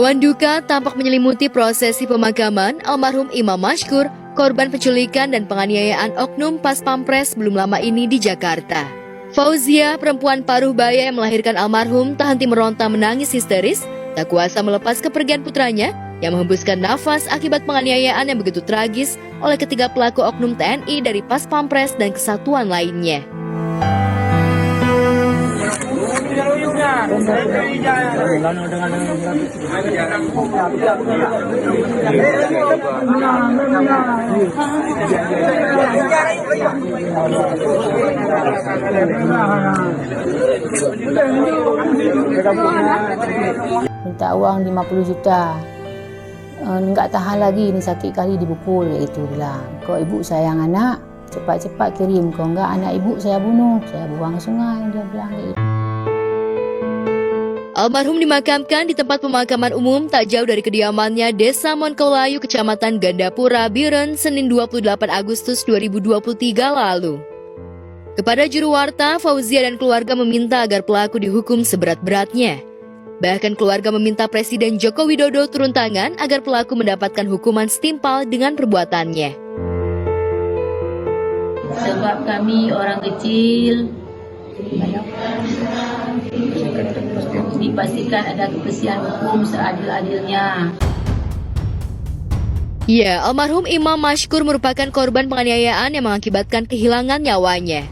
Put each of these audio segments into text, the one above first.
Awan duka tampak menyelimuti prosesi pemakaman almarhum Imam Mashkur, korban penculikan dan penganiayaan oknum Pas Pampres belum lama ini di Jakarta. Fauzia, perempuan paruh baya yang melahirkan almarhum, tak henti meronta menangis histeris, tak kuasa melepas kepergian putranya yang menghembuskan nafas akibat penganiayaan yang begitu tragis oleh ketiga pelaku oknum TNI dari Pas Pampres dan kesatuan lainnya. Minta uang 50 juta. Enggak tahan lagi, ini sakit kali dipukul, itu bilang. Kau ibu sayang anak, cepat-cepat kirim. Kau enggak, anak ibu saya bunuh, saya buang ke sungai, dia bilang gitu. Almarhum dimakamkan di tempat pemakaman umum tak jauh dari kediamannya Desa Monkolayu, Kecamatan Gandapura, Biren, Senin 28 Agustus 2023 lalu. Kepada juru warta, Fauzia dan keluarga meminta agar pelaku dihukum seberat-beratnya. Bahkan keluarga meminta Presiden Joko Widodo turun tangan agar pelaku mendapatkan hukuman setimpal dengan perbuatannya. Sebab kami orang kecil, dipastikan ada kepastian hukum seadil-adilnya. Ya, almarhum Imam Mashkur merupakan korban penganiayaan yang mengakibatkan kehilangan nyawanya.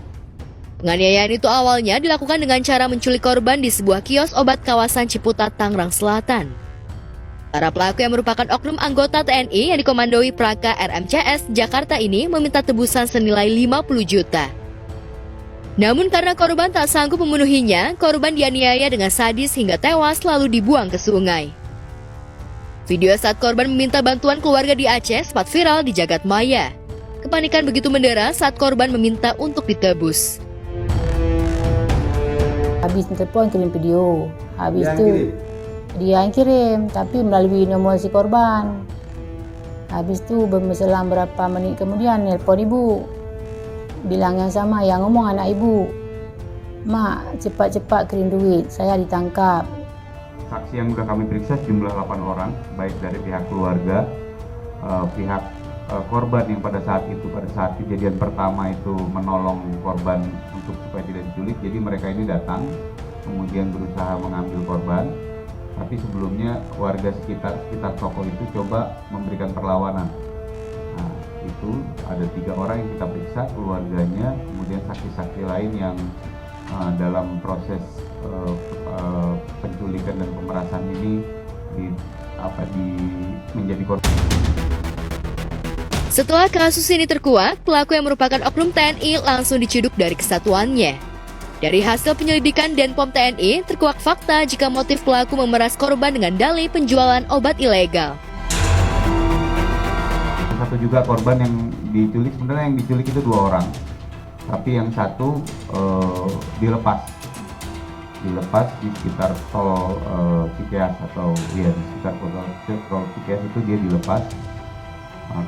Penganiayaan itu awalnya dilakukan dengan cara menculik korban di sebuah kios obat kawasan Ciputat, Tangerang Selatan. Para pelaku yang merupakan oknum anggota TNI yang dikomandoi Praka RMCS Jakarta ini meminta tebusan senilai 50 juta. Namun karena korban tak sanggup memenuhinya, korban dianiaya dengan sadis hingga tewas lalu dibuang ke sungai. Video saat korban meminta bantuan keluarga di Aceh sempat viral di jagat maya. Kepanikan begitu mendera saat korban meminta untuk ditebus. Habis telepon kirim video, habis itu dia yang kirim, tapi melalui nomor si korban. Habis itu berselang berapa menit kemudian nelpon ibu. Bilang yang sama, yang ngomong anak ibu. Mak, cepat-cepat kirim duit, saya ditangkap. Saksi yang sudah kami periksa jumlah 8 orang, baik dari pihak keluarga, pihak korban yang pada saat kejadian pertama itu menolong korban untuk supaya tidak diculik. Jadi mereka ini datang, kemudian berusaha mengambil korban. Tapi sebelumnya warga sekitar toko itu coba memberikan perlawanan. Nah, itu ada 3 orang yang kita periksa, keluarganya, kemudian saksi-saksi lain yang dalam proses penculikan dan pemerasan ini menjadi korban. Setelah kasus ini terkuak, pelaku yang merupakan oknum TNI langsung diciduk dari kesatuannya. Dari hasil penyelidikan Denpom TNI, terkuak fakta jika motif pelaku memeras korban dengan dalih penjualan obat ilegal. Satu juga korban yang diculik, sebenarnya yang diculik itu 2 orang. Tapi yang satu dilepas di sekitar tol Cikeas atau di sekitar tol Cikeas itu dia dilepas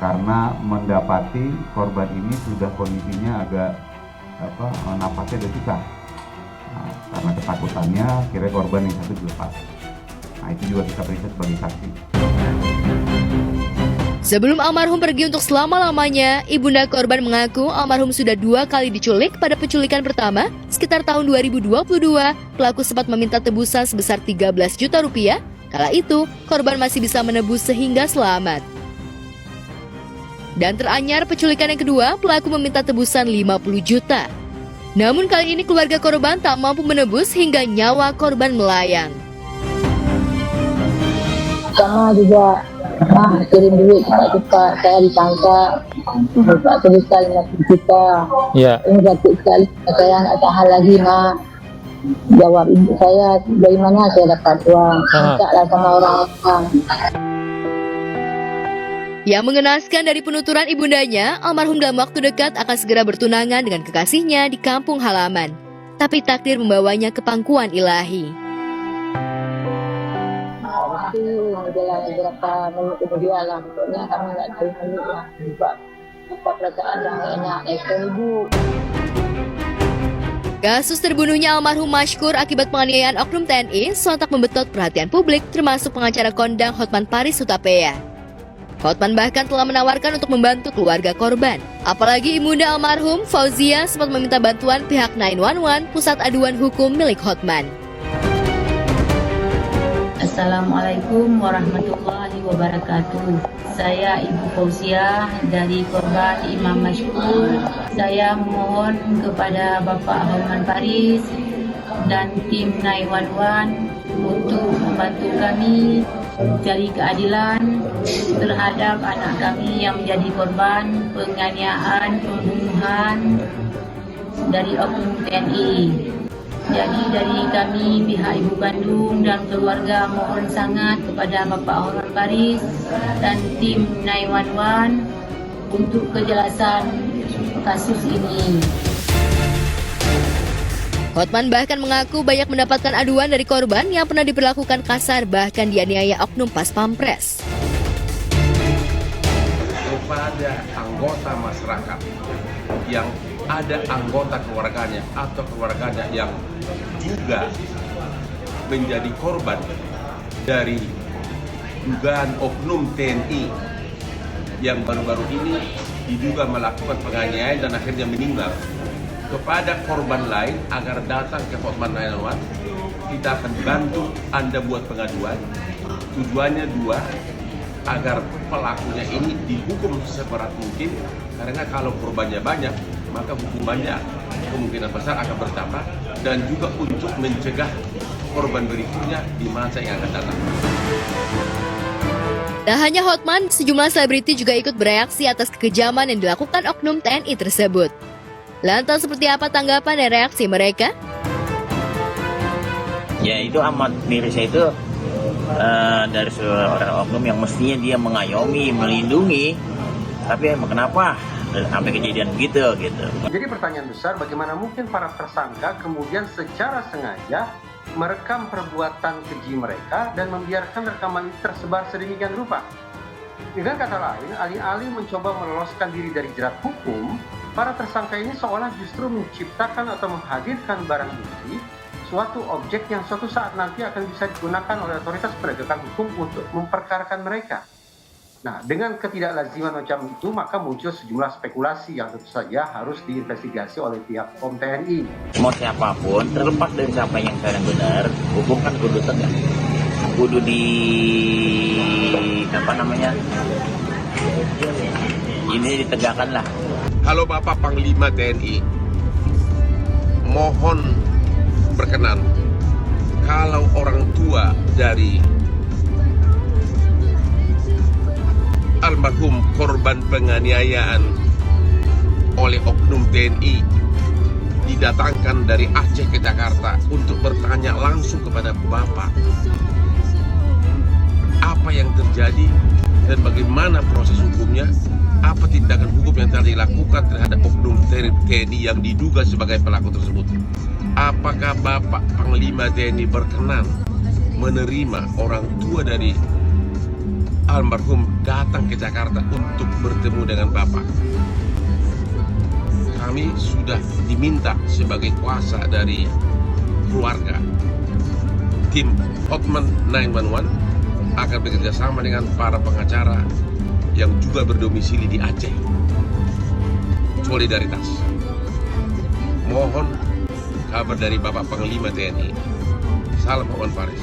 karena mendapati korban ini sudah kondisinya agak napasnya udah susah. Karena ketakutannya akhirnya korban yang satu dilepas. Nah, itu juga kita periksa sebagai saksi. Sebelum almarhum pergi untuk selama-lamanya, ibunda korban mengaku almarhum sudah 2 kali diculik. Pada penculikan pertama, sekitar tahun 2022, pelaku sempat meminta tebusan sebesar 13 juta rupiah. Kala itu, korban masih bisa menebus sehingga selamat. Dan teranyar penculikan yang kedua, pelaku meminta tebusan 50 juta. Namun kali ini keluarga korban tak mampu menebus hingga nyawa korban melayang. Sama juga, kirim duit cepat-cepat, saya ditangkap. Bapak tebusan 50 juta. Ya. Ini sakit sekali, saya nggak tahan lagi, Mak. Jawab ibu saya, dari mana saya dapat uang? Mintalah sama orang-orang. Yang mengenaskan dari penuturan ibundanya, almarhum dalam waktu dekat akan segera bertunangan dengan kekasihnya di kampung halaman. Tapi takdir membawanya ke pangkuan ilahi. Itu menjelang beberapa menit kemudian lah, pokoknya kami nggak tahu menit lah. Sebab perasaan dah nggak enak, ibu. Kasus terbunuhnya almarhum Mashkur akibat penganiayaan oknum TNI sontak membetot perhatian publik, termasuk pengacara kondang Hotman Paris Hutapea. Hotman bahkan telah menawarkan untuk membantu keluarga korban. Apalagi ibunda almarhum, Fauzia, sempat meminta bantuan pihak 911, pusat aduan hukum milik Hotman. Assalamualaikum warahmatullahi wabarakatuh. Saya Ibu Fauzia dari korban Imam Mashkur. Saya memohon kepada Bapak Hotman Paris dan tim 911 untuk membantu kami mencari keadilan terhadap anak kami yang menjadi korban penganiayaan, pembunuhan dari oknum TNI. Jadi dari kami pihak ibu kandung dan keluarga mohon sangat kepada Bapak Hotman Paris dan tim 911 untuk kejelasan kasus ini. Hotman bahkan mengaku banyak mendapatkan aduan dari korban yang pernah diperlakukan kasar, bahkan dianiaya oknum pas pampres. Kepada anggota masyarakat yang ada anggota keluarganya atau keluarganya yang juga menjadi korban dari dugaan oknum TNI yang baru-baru ini diduga melakukan penganiayaan dan akhirnya meninggal, kepada korban lain agar datang ke Hotman 911. Kita akan bantu Anda buat pengaduan. Tujuannya dua, agar pelakunya ini dihukum seberat mungkin, karena kalau korbannya banyak maka hukumannya kemungkinan besar akan bertambah, dan juga untuk mencegah korban berikutnya di masa yang akan datang. Tak hanya Hotman, sejumlah selebriti juga ikut bereaksi atas kekejaman yang dilakukan oknum TNI tersebut. Lantas seperti apa tanggapan dan reaksi mereka? Ya, itu amat mirisnya itu dari seorang oknum yang mestinya dia mengayomi, melindungi, tapi kenapa sampai kejadian begitu gitu. Jadi pertanyaan besar, bagaimana mungkin para tersangka kemudian secara sengaja merekam perbuatan keji mereka dan membiarkan rekaman itu tersebar sedemikian rupa. Dengan kata lain, alih-alih mencoba meloloskan diri dari jerat hukum, para tersangka ini seolah justru menciptakan atau menghadirkan barang bukti, suatu objek yang suatu saat nanti akan bisa digunakan oleh otoritas penegakan hukum untuk memperkarakan mereka. Nah, dengan ketidaklaziman macam itu, maka muncul sejumlah spekulasi yang tentu saja harus diinvestigasi oleh pihak POM TNI. Mau siapapun, terlepas dari siapa yang salah benar, hukum kan kudu tegak. Kudu ini ditegakkan lah. Halo Bapak Panglima TNI, mohon berkenan, kalau orang tua dari almarhum korban penganiayaan oleh oknum TNI didatangkan dari Aceh ke Jakarta untuk bertanya langsung kepada Bapak apa yang terjadi dan bagaimana proses hukumnya, apa tindakan hukum yang telah dilakukan terhadap oknum TNI yang diduga sebagai pelaku tersebut. Apakah Bapak Panglima TNI berkenan menerima orang tua dari almarhum datang ke Jakarta untuk bertemu dengan Bapak? Kami sudah diminta sebagai kuasa dari keluarga. Tim Hotman 911 akan bekerjasama dengan para pengacara yang juga berdomisili di Aceh. Solidaritas. Mohon kabar dari Bapak Panglima TNI. Salam Hotman Paris.